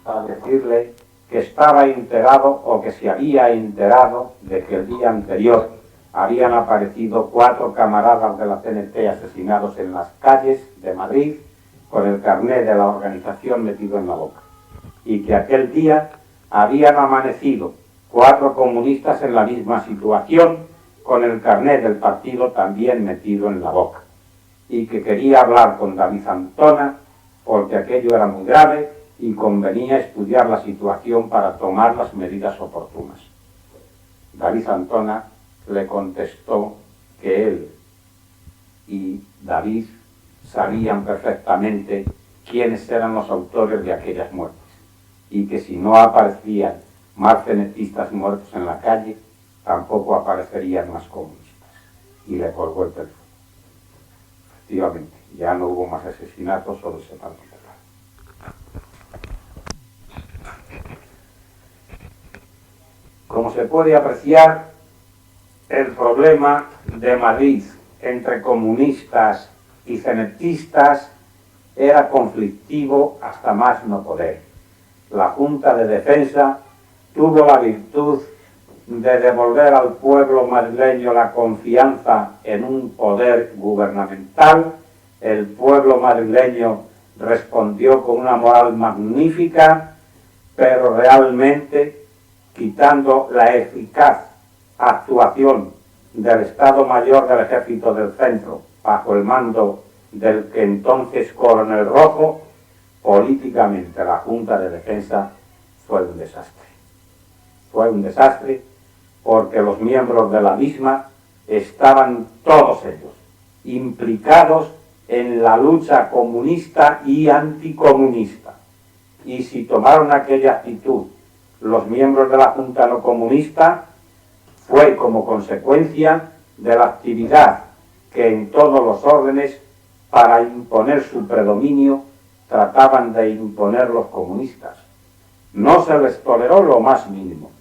a decirle que estaba enterado o que se había enterado de que el día anterior habían aparecido 4 camaradas de la CNT asesinados en las calles de Madrid con el carné de la organización metido en la boca, y que aquel día habían amanecido 4 comunistas en la misma situación con el carné del partido también metido en la boca, y que quería hablar con David Antona porque aquello era muy grave y convenía estudiar la situación para tomar las medidas oportunas. David Antona le contestó que él y David sabían perfectamente quiénes eran los autores de aquellas muertes y que si no aparecían más cenetistas muertos en la calle, tampoco aparecerían más comunistas. Y le colgó el teléfono. Efectivamente, ya no hubo más asesinatos, solo se partió. Como se puede apreciar, el problema de Madrid entre comunistas y cenetistas era conflictivo hasta más no poder. La Junta de Defensa tuvo la virtud de devolver al pueblo madrileño la confianza en un poder gubernamental. El pueblo madrileño respondió con una moral magnífica, pero realmente, quitando la eficaz actuación del Estado Mayor del Ejército del Centro, bajo el mando del que entonces Coronel Rojo, políticamente la Junta de Defensa fue un desastre. Fue un desastre porque los miembros de la misma estaban todos ellos implicados en la lucha comunista y anticomunista. Y si tomaron aquella actitud los miembros de la Junta no comunista, fue como consecuencia de la actividad que en todos los órdenes, para imponer su predominio, trataban de imponer los comunistas. No se les toleró lo más mínimo.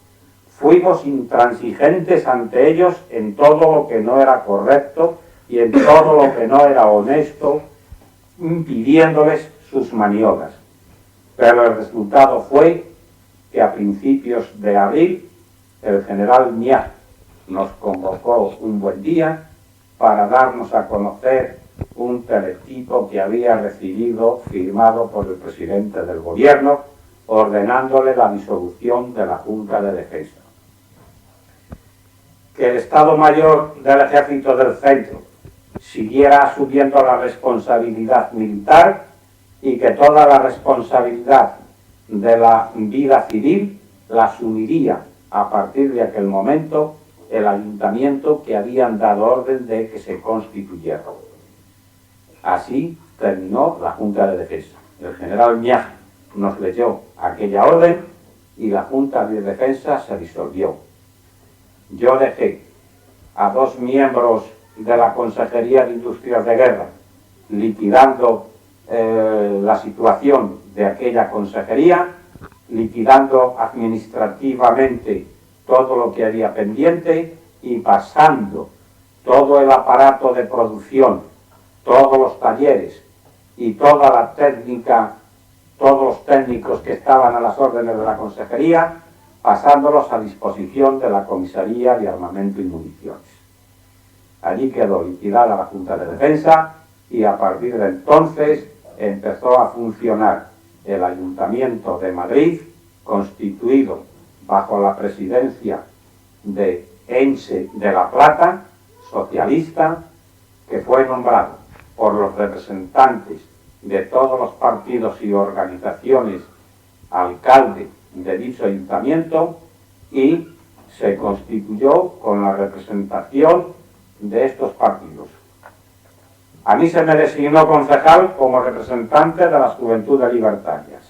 Fuimos intransigentes ante ellos en todo lo que no era correcto y en todo lo que no era honesto, impidiéndoles sus maniobras. Pero el resultado fue que a principios de abril el general Miaj nos convocó un buen día para darnos a conocer un teletipo que había recibido firmado por el presidente del gobierno ordenándole la disolución de la Junta de Defensa. Que el Estado Mayor del Ejército del Centro siguiera asumiendo la responsabilidad militar y que toda la responsabilidad de la vida civil la asumiría a partir de aquel momento el ayuntamiento que habían dado orden de que se constituyera. Así terminó la Junta de Defensa. El general Miaj nos leyó aquella orden y la Junta de Defensa se disolvió. Yo dejé a 2 miembros de la Consejería de Industrias de Guerra liquidando la situación de aquella consejería, liquidando administrativamente todo lo que había pendiente y pasando todo el aparato de producción, todos los talleres y toda la técnica, todos los técnicos que estaban a las órdenes de la consejería, pasándolos a disposición de la Comisaría de Armamento y Municiones. Allí quedó liquidada la Junta de Defensa y a partir de entonces empezó a funcionar el Ayuntamiento de Madrid, constituido bajo la presidencia de Ense de la Plata, socialista, que fue nombrado por los representantes de todos los partidos y organizaciones alcalde de dicho ayuntamiento y se constituyó con la representación de estos partidos. A mí se me designó concejal como representante de las Juventudes Libertarias.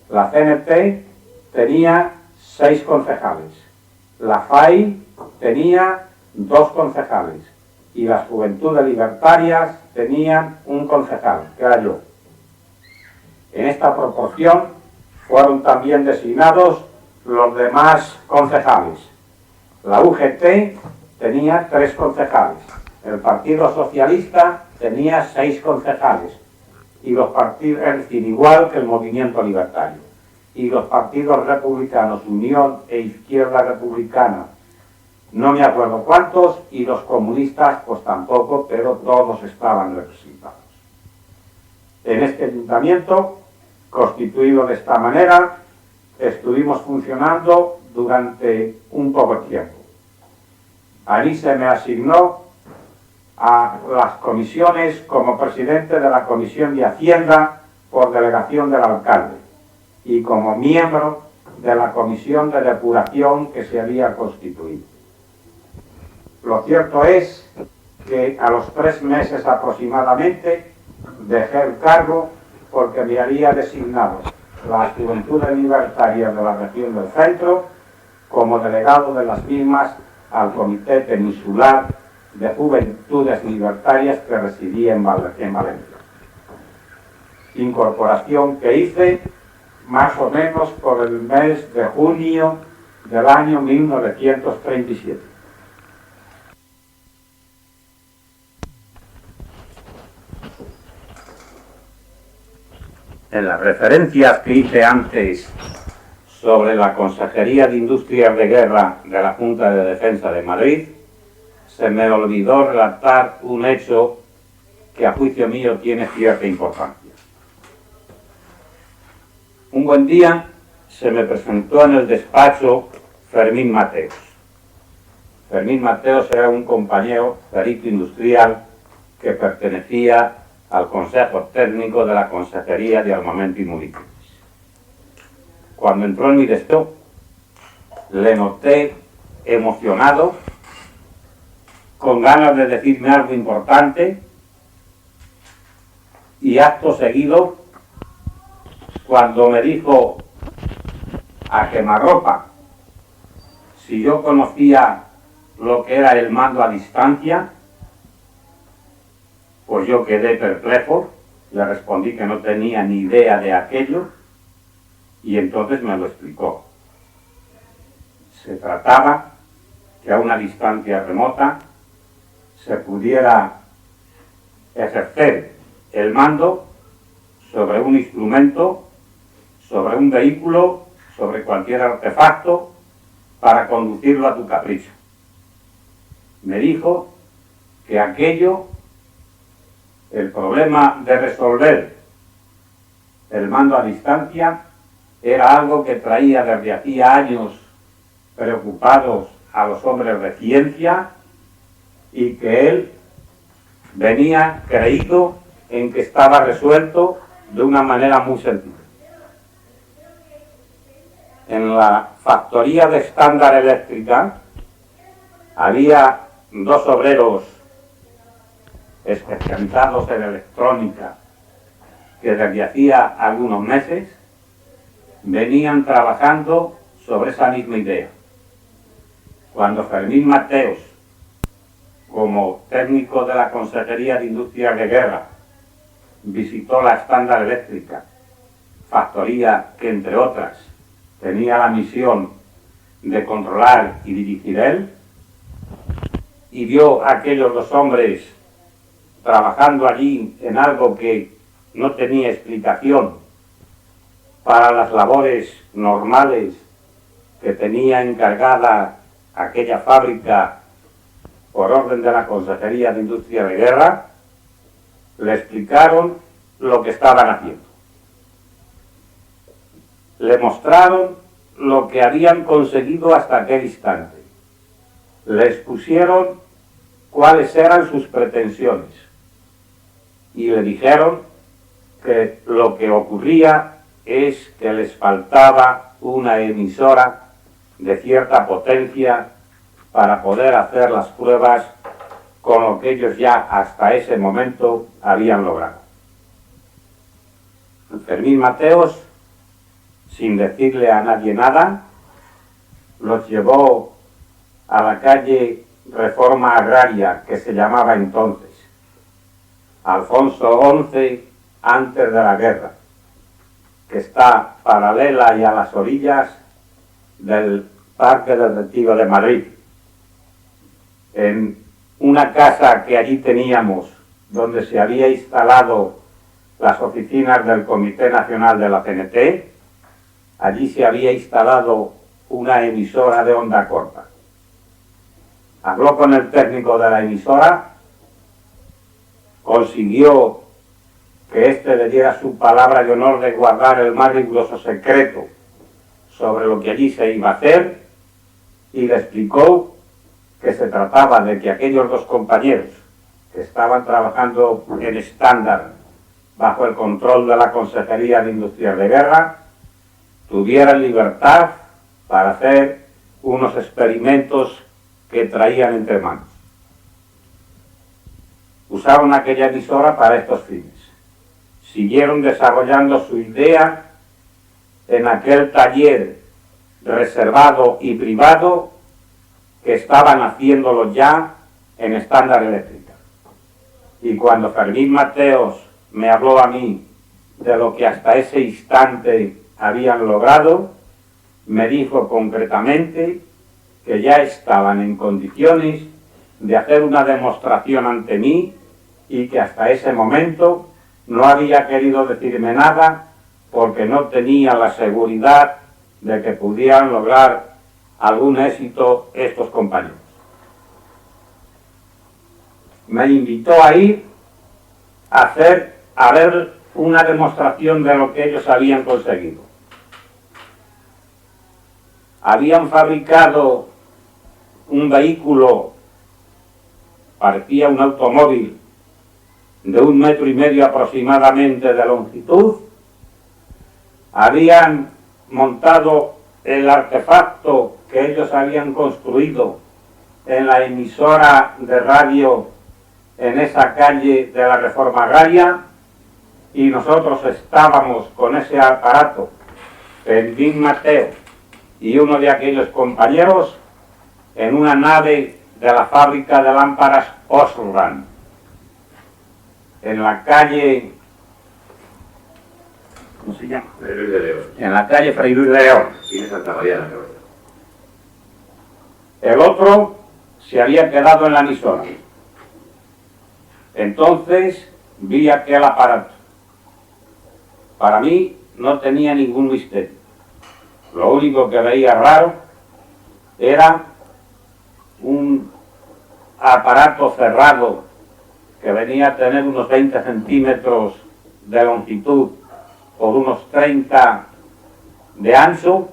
La CNT tenía 6 concejales, la FAI tenía 2 concejales y las Juventudes Libertarias tenían un concejal, que era yo. En esta proporción fueron también designados los demás concejales. La UGT tenía 3 concejales, el Partido Socialista tenía 6 concejales y los partidos, es decir, igual que el Movimiento Libertario. y los partidos republicanos, Unión e Izquierda Republicana, no me acuerdo cuántos, y los comunistas pues tampoco, pero todos estaban representados. En este ayuntamiento, constituido de esta manera, estuvimos funcionando durante un poco tiempo. Allí se me asignó a las comisiones como presidente de la Comisión de Hacienda por delegación del alcalde y como miembro de la Comisión de Depuración que se había constituido. Lo cierto es que a los 3 meses aproximadamente dejé el cargo porque me había designado las Juventudes Libertarias de la región del centro como delegado de las mismas al Comité Peninsular de Juventudes Libertarias que residía en Valencia. Incorporación que hice más o menos por el mes de junio del año 1937. En las referencias que hice antes sobre la Consejería de Industrias de Guerra de la Junta de Defensa de Madrid, se me olvidó relatar un hecho que a juicio mío tiene cierta importancia. Un buen día se me presentó en el despacho Fermín Mateos. Fermín Mateos era un compañero perito industrial que pertenecía al Consejo Técnico de la Consejería de Armamento y Municiones. Cuando entró en mi despacho, le noté emocionado, con ganas de decirme algo importante, y acto seguido, cuando me dijo a quemarropa si yo conocía lo que era el mando a distancia, pues yo quedé perplejo, le respondí que no tenía ni idea de aquello, y entonces me lo explicó. Se trataba que a una distancia remota se pudiera ejercer el mando sobre un instrumento, sobre un vehículo, sobre cualquier artefacto, para conducirlo a tu capricho. Me dijo que aquello, el problema de resolver el mando a distancia, era algo que traía desde hacía años preocupados a los hombres de ciencia y que él venía creído en que estaba resuelto de una manera muy sencilla. En la factoría de Estándar Eléctrica había 2 obreros especializados en electrónica que desde hacía algunos meses venían trabajando sobre esa misma idea. Cuando Fermín Mateos, como técnico de la Consejería de Industrias de Guerra, visitó la Estándar Eléctrica, factoría que, entre otras, tenía la misión de controlar y dirigir él, y vio a aquellos 2 hombres trabajando allí en algo que no tenía explicación para las labores normales que tenía encargada aquella fábrica por orden de la Consejería de Industria de Guerra, le explicaron lo que estaban haciendo. Le mostraron lo que habían conseguido hasta aquel instante. Le expusieron cuáles eran sus pretensiones y le dijeron que lo que ocurría es que les faltaba una emisora de cierta potencia para poder hacer las pruebas con lo que ellos ya hasta ese momento habían logrado. Fermín Mateos, sin decirle a nadie nada, los llevó a la calle Reforma Agraria, que se llamaba entonces, Alfonso XI antes de la guerra, que está paralela y a las orillas del Parque del Retiro de Madrid. En una casa que allí teníamos, donde se había instalado las oficinas del Comité Nacional de la CNT, allí se había instalado una emisora de onda corta. Habló con el técnico de la emisora, consiguió que éste le diera su palabra de honor de guardar el más riguroso secreto sobre lo que allí se iba a hacer, y le explicó que se trataba de que aquellos dos compañeros que estaban trabajando en estándar bajo el control de la Consejería de Industrias de Guerra tuvieran libertad para hacer unos experimentos que traían entre manos. Usaron aquella emisora para estos fines. Siguieron desarrollando su idea en aquel taller reservado y privado que estaban haciéndolo ya en estándar eléctrica. Y cuando Fermín Mateos me habló a mí de lo que hasta ese instante habían logrado, me dijo concretamente que ya estaban en condiciones de hacer una demostración ante mí y que hasta ese momento no había querido decirme nada porque no tenía la seguridad de que pudieran lograr algún éxito estos compañeros. Me invitó a ir a ver una demostración de lo que ellos habían conseguido. Habían fabricado un vehículo, parecía un automóvil, de 1,5 metros aproximadamente de longitud. Habían montado el artefacto que ellos habían construido en la emisora de radio en esa calle de la Reforma Agraria, y nosotros estábamos con ese aparato, Fermín Mateo y uno de aquellos compañeros, en una nave de la fábrica de lámparas Osram, en la calle, ¿cómo se llama? Fray Luis de León. En la calle Fray Luis de León. Tiene Santa María de la Cabeza. El otro se había quedado en la emisora. Entonces vi aquel aparato. Para mí no tenía ningún misterio. Lo único que veía raro era un aparato cerrado que venía a tener unos 20 centímetros de longitud por unos 30 de ancho,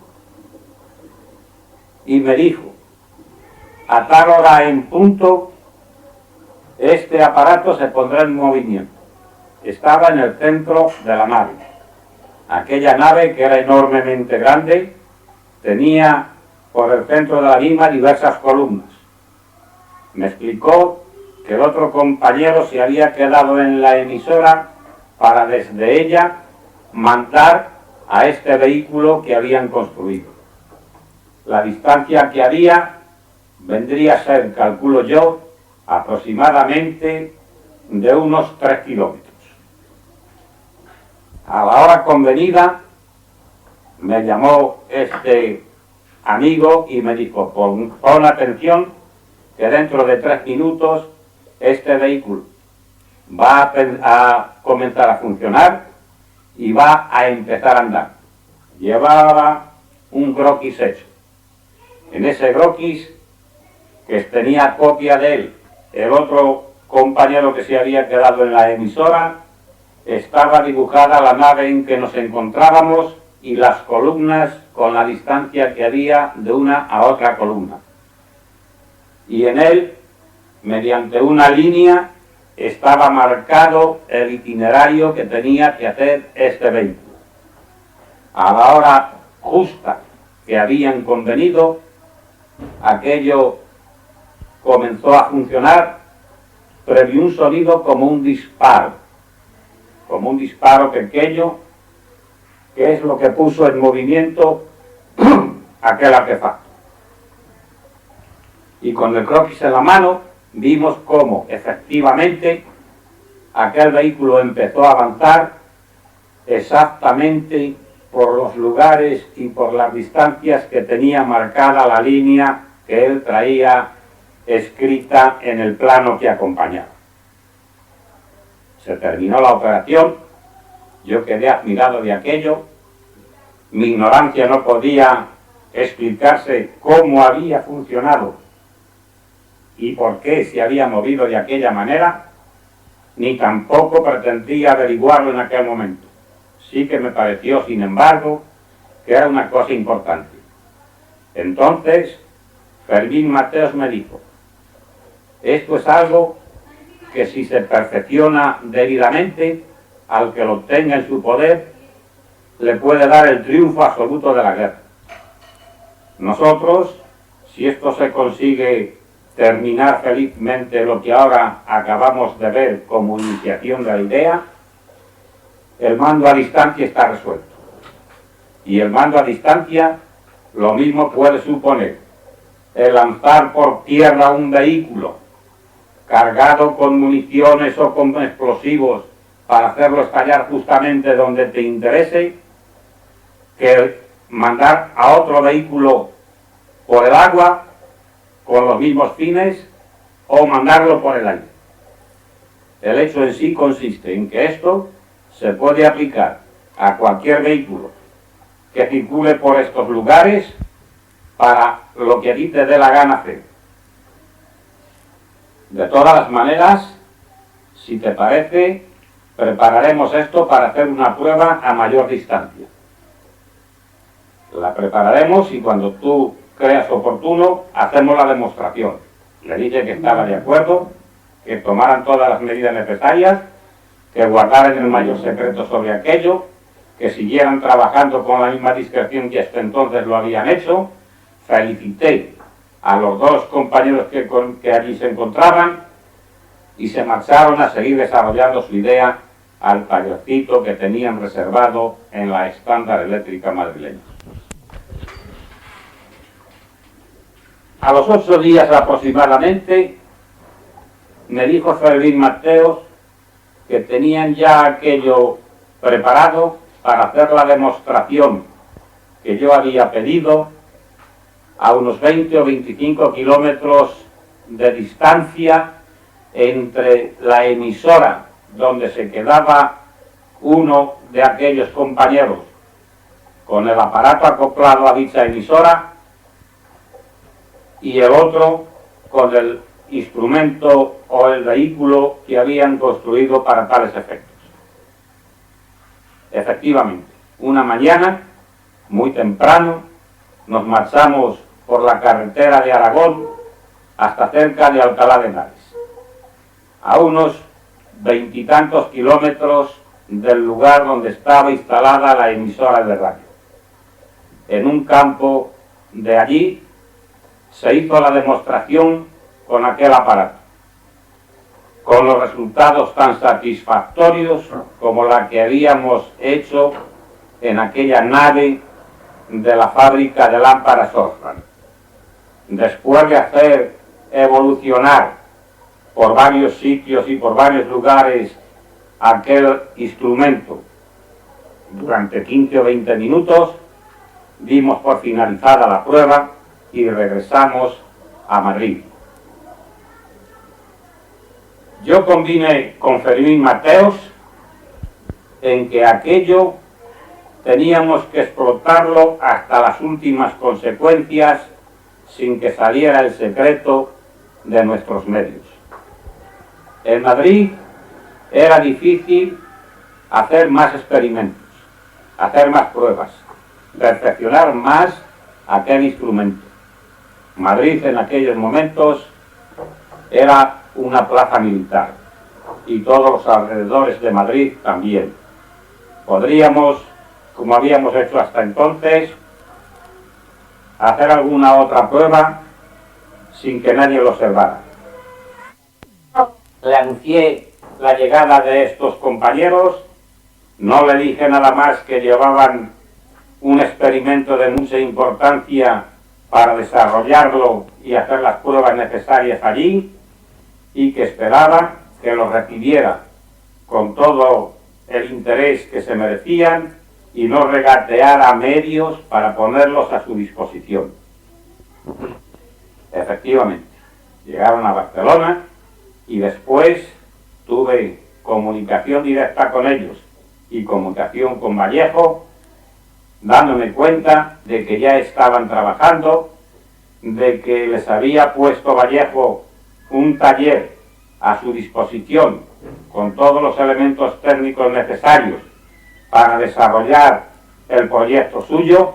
y me dijo: a tal hora en punto este aparato se pondrá en movimiento. Estaba en el centro de la nave. Aquella nave, que era enormemente grande, tenía por el centro de la misma diversas columnas. Me explicó que el otro compañero se había quedado en la emisora para desde ella mandar a este vehículo que habían construido. La distancia que había vendría a ser, calculo yo, aproximadamente de unos 3 kilómetros. A la hora convenida me llamó este amigo y me dijo: pon atención, que dentro de 3 minutos este vehículo va a comenzar a funcionar y va a empezar a andar. Llevaba un croquis hecho. En ese croquis, que tenía copia de él el otro compañero que se había quedado en la emisora, estaba dibujada la nave en que nos encontrábamos y las columnas con la distancia que había de una a otra columna. Y en él, mediante una línea, estaba marcado el itinerario que tenía que hacer este vehículo. A la hora justa que habían convenido, aquello comenzó a funcionar, previo un sonido como un disparo pequeño, que es lo que puso en movimiento aquel artefacto. Y con el croquis en la mano vimos cómo efectivamente aquel vehículo empezó a avanzar exactamente por los lugares y por las distancias que tenía marcada la línea que él traía escrita en el plano que acompañaba. Se terminó la operación, yo quedé admirado de aquello, mi ignorancia no podía explicarse cómo había funcionado y por qué se había movido de aquella manera, ni tampoco pretendía averiguarlo en aquel momento. Sí que me pareció, sin embargo, que era una cosa importante. Entonces, Fermín Mateos me dijo: esto es algo que, si se perfecciona debidamente, al que lo tenga en su poder, le puede dar el triunfo absoluto de la guerra. Nosotros, si esto se consigue terminar felizmente, lo que ahora acabamos de ver como iniciación de la idea, el mando a distancia está resuelto. Y el mando a distancia lo mismo puede suponer el lanzar por tierra un vehículo cargado con municiones o con explosivos para hacerlo estallar justamente donde te interese, que mandar a otro vehículo por el agua con los mismos fines, o mandarlo por el aire. El hecho en sí consiste en que esto se puede aplicar a cualquier vehículo que circule por estos lugares para lo que a ti te dé la gana hacer. De todas las maneras, si te parece, prepararemos esto para hacer una prueba a mayor distancia. La prepararemos y cuando tú creas oportuno, hacemos la demostración. Le dije que estaba de acuerdo, que tomaran todas las medidas necesarias, que guardaran el mayor secreto sobre aquello, que siguieran trabajando con la misma discreción que hasta entonces lo habían hecho. Felicité a los dos compañeros que allí se encontraban y se marcharon a seguir desarrollando su idea al tallercito que tenían reservado en la Estándar Eléctrica madrileña. A los 8 días aproximadamente, me dijo Fermín Mateos que tenían ya aquello preparado para hacer la demostración que yo había pedido a unos 20 o 25 kilómetros de distancia entre la emisora donde se quedaba uno de aquellos compañeros con el aparato acoplado a dicha emisora y el otro con el instrumento o el vehículo que habían construido para tales efectos. Efectivamente, una mañana, muy temprano, nos marchamos por la carretera de Aragón hasta cerca de Alcalá de Henares, a unos 20 y tantos kilómetros del lugar donde estaba instalada la emisora de radio. En un campo de allí se hizo la demostración con aquel aparato, con los resultados tan satisfactorios como la que habíamos hecho en aquella nave de la fábrica de lámparas Osram. Después de hacer evolucionar por varios sitios y por varios lugares aquel instrumento durante 15 o 20 minutos, dimos por finalizada la prueba y regresamos a Madrid. Yo convine con Fermín Mateos en que aquello teníamos que explotarlo hasta las últimas consecuencias sin que saliera el secreto de nuestros medios. En Madrid era difícil hacer más experimentos, hacer más pruebas, perfeccionar más aquel instrumento. Madrid en aquellos momentos era una plaza militar y todos los alrededores de Madrid también. Podríamos, como habíamos hecho hasta entonces, hacer alguna otra prueba sin que nadie lo observara. Le anuncié la llegada de estos compañeros, no le dije nada más que llevaban un experimento de mucha importancia para desarrollarlo y hacer las pruebas necesarias allí, y que esperaba que lo recibiera con todo el interés que se merecían y no regateara medios para ponerlos a su disposición. Efectivamente, llegaron a Barcelona y después tuve comunicación directa con ellos y comunicación con Vallejo, dándome cuenta de que ya estaban trabajando, de que les había puesto Vallejo un taller a su disposición con todos los elementos técnicos necesarios para desarrollar el proyecto suyo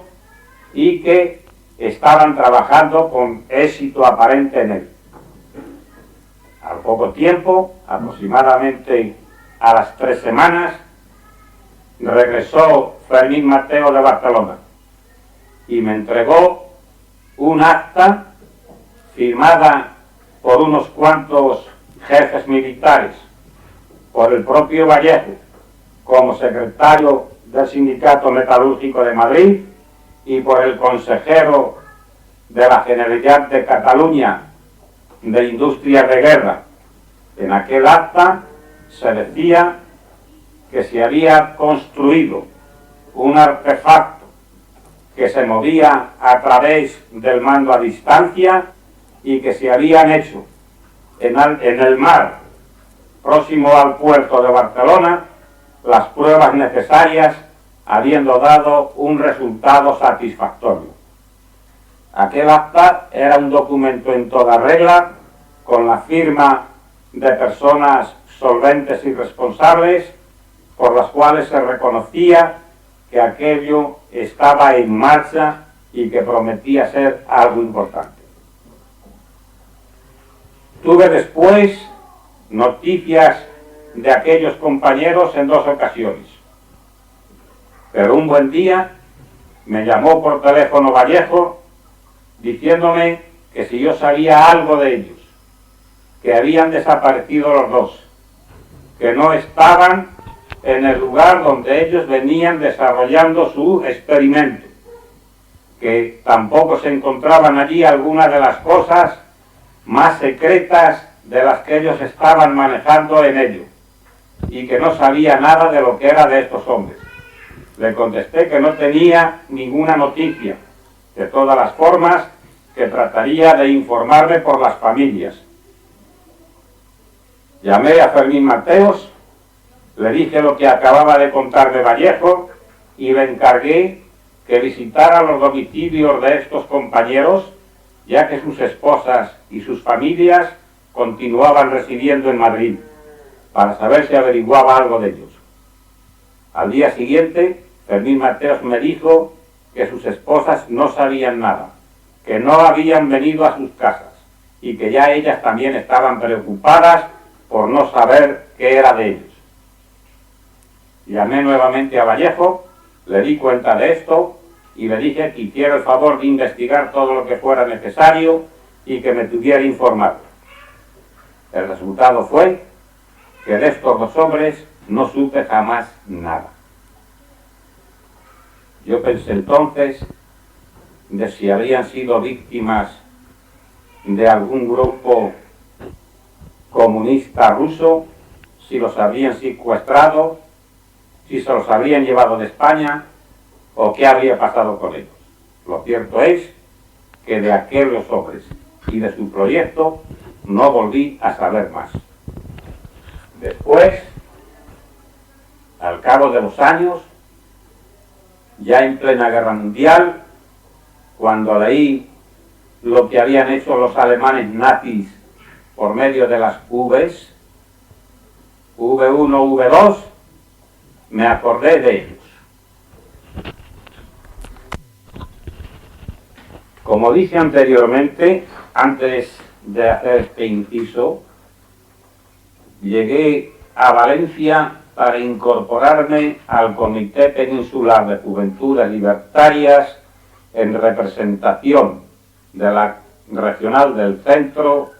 y que estaban trabajando con éxito aparente en él. Al poco tiempo, aproximadamente a las 3 semanas, regresó Fermín Mateo de Barcelona y me entregó un acta firmada por unos cuantos jefes militares, por el propio Vallejo como secretario del Sindicato Metalúrgico de Madrid y por el consejero de la Generalitat de Cataluña de Industrias de Guerra. En aquel acta se decía que se había construido un artefacto que se movía a través del mando a distancia y que se habían hecho en el mar próximo al puerto de Barcelona las pruebas necesarias, habiendo dado un resultado satisfactorio. Aquel acta era un documento en toda regla, con la firma de personas solventes y responsables, por las cuales se reconocía que aquello estaba en marcha y que prometía ser algo importante. Tuve después noticias de aquellos compañeros en 2 ocasiones, pero un buen día me llamó por teléfono Vallejo diciéndome que si yo sabía algo de ellos, que habían desaparecido los 2, que no estaban en el lugar donde ellos venían desarrollando su experimento, que tampoco se encontraban allí algunas de las cosas más secretas de las que ellos estaban manejando en ello, y que no sabía nada de lo que era de estos hombres. Le contesté que no tenía ninguna noticia, de todas las formas que trataría de informarme por las familias. Llamé a Fermín Mateos, le dije lo que acababa de contarme Vallejo y le encargué que visitara los domicilios de estos compañeros, ya que sus esposas y sus familias continuaban residiendo en Madrid, para saber si averiguaba algo de ellos. Al día siguiente, Fermín Mateos me dijo que sus esposas no sabían nada, que no habían venido a sus casas y que ya ellas también estaban preocupadas por no saber qué era de ellos. Llamé nuevamente a Vallejo, le di cuenta de esto y le dije que hiciera el favor de investigar todo lo que fuera necesario y que me tuviera informado. El resultado fue que de estos 2 hombres no supe jamás nada. Yo pensé entonces de si habrían sido víctimas de algún grupo comunista ruso, si los habrían secuestrado, si se los habrían llevado de España o qué habría pasado con ellos. Lo cierto es que de aquellos hombres y de su proyecto no volví a saber más. Después, al cabo de los años, ya en plena guerra mundial, cuando leí lo que habían hecho los alemanes nazis por medio de las Vs, V1, V2, me acordé de ellos. Como dije anteriormente, antes de hacer este inciso, llegué a Valencia para incorporarme al Comité Peninsular de Juventudes Libertarias en representación de la Regional del Centro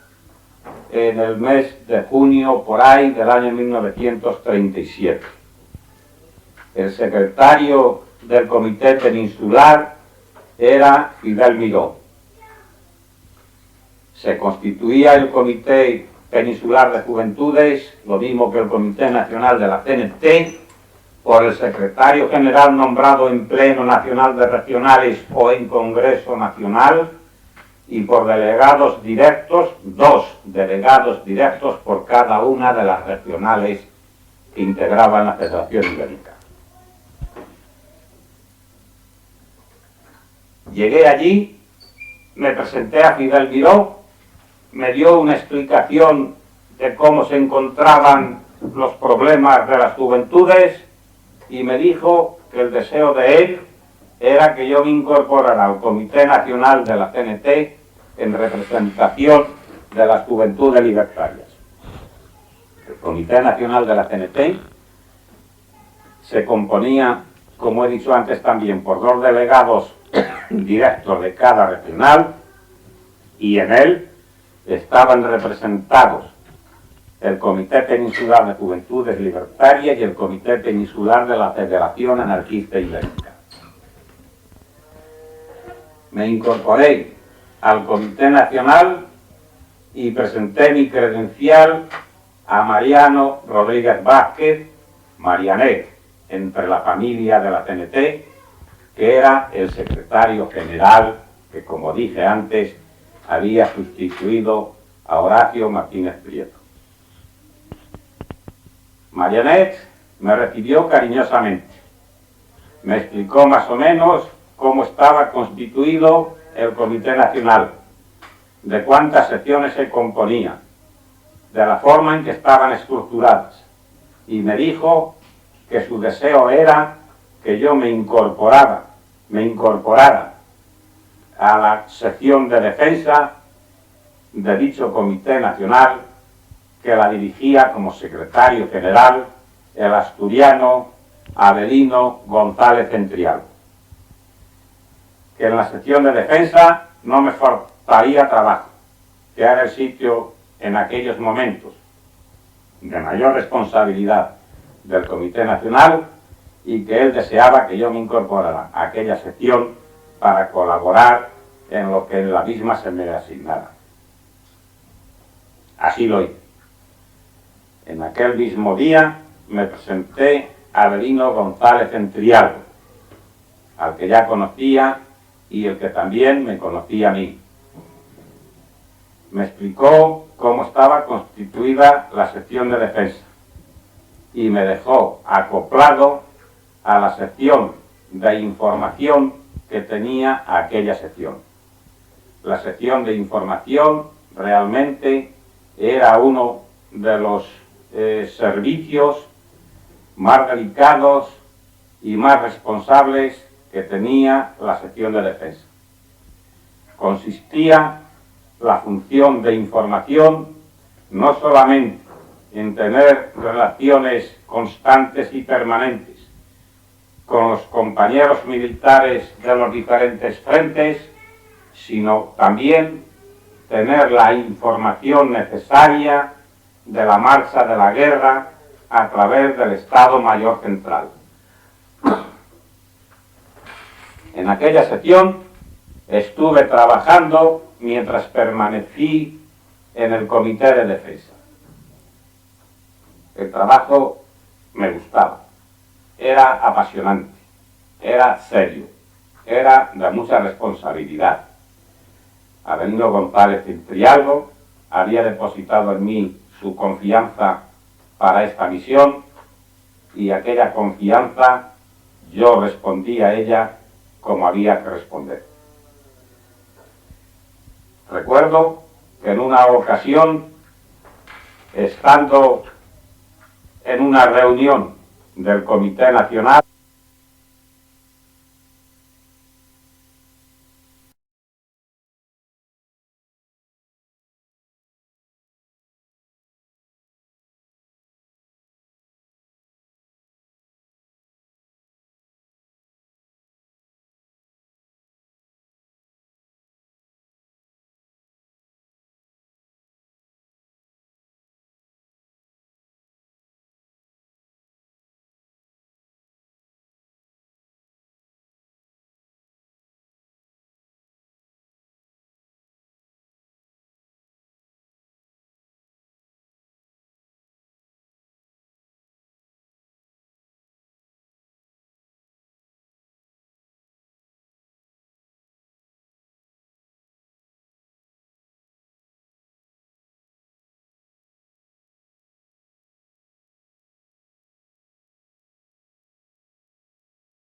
en el mes de junio, por ahí, del año 1937. El secretario del Comité Peninsular era Fidel Miró. Se constituía el Comité Peninsular de Juventudes, lo mismo que el Comité Nacional de la CNT, por el secretario general nombrado en Pleno Nacional de Regionales o en Congreso Nacional, y por delegados directos, 2 delegados directos por cada una de las regionales que integraban la Federación Ibérica. Llegué allí, me presenté a Fidel Miró, me dio una explicación de cómo se encontraban los problemas de las juventudes y me dijo que el deseo de él era que yo me incorporara al Comité Nacional de la CNT en representación de las juventudes libertarias. El Comité Nacional de la CNT se componía, como he dicho antes también, por 2 delegados directos de cada regional, y en él estaban representados el Comité Peninsular de Juventudes Libertarias y el Comité Peninsular de la Federación Anarquista Ibérica. Me incorporé al Comité Nacional y presenté mi credencial a Mariano Rodríguez Vázquez, Marianet, entre la familia de la CNT, que era el secretario general que, como dije antes, había sustituido a Horacio Martínez Prieto. Marianet me recibió cariñosamente. Me explicó más o menos cómo estaba constituido el Comité Nacional, de cuántas secciones se componía, de la forma en que estaban estructuradas, y me dijo que su deseo era que yo me incorporara a la sección de defensa de dicho Comité Nacional, que la dirigía como secretario general el asturiano Avelino González Entrialgo. Que en la sección de defensa no me faltaría trabajo, que era el sitio en aquellos momentos de mayor responsabilidad del Comité Nacional, y que él deseaba que yo me incorporara a aquella sección para colaborar en lo que en la misma se me asignara. Así lo hice. En aquel mismo día me presenté a Avelino González Entrialgo, al que ya conocía y el que también me conocía a mí. Me explicó cómo estaba constituida la sección de defensa y me dejó acoplado a la sección de información que tenía aquella sección. La sección de información realmente era uno de los servicios más delicados y más responsables que tenía la sección de defensa. Consistía la función de información no solamente en tener relaciones constantes y permanentes con los compañeros militares de los diferentes frentes, sino también tener la información necesaria de la marcha de la guerra a través del Estado Mayor Central. En aquella sección estuve trabajando mientras permanecí en el Comité de Defensa. El trabajo me gustaba, era apasionante, era serio, era de mucha responsabilidad. Avelino González Entrialgo había depositado en mí su confianza para esta misión, y aquella confianza yo respondí a ella como había que responder. Recuerdo que en una ocasión, estando en una reunión del Comité Nacional,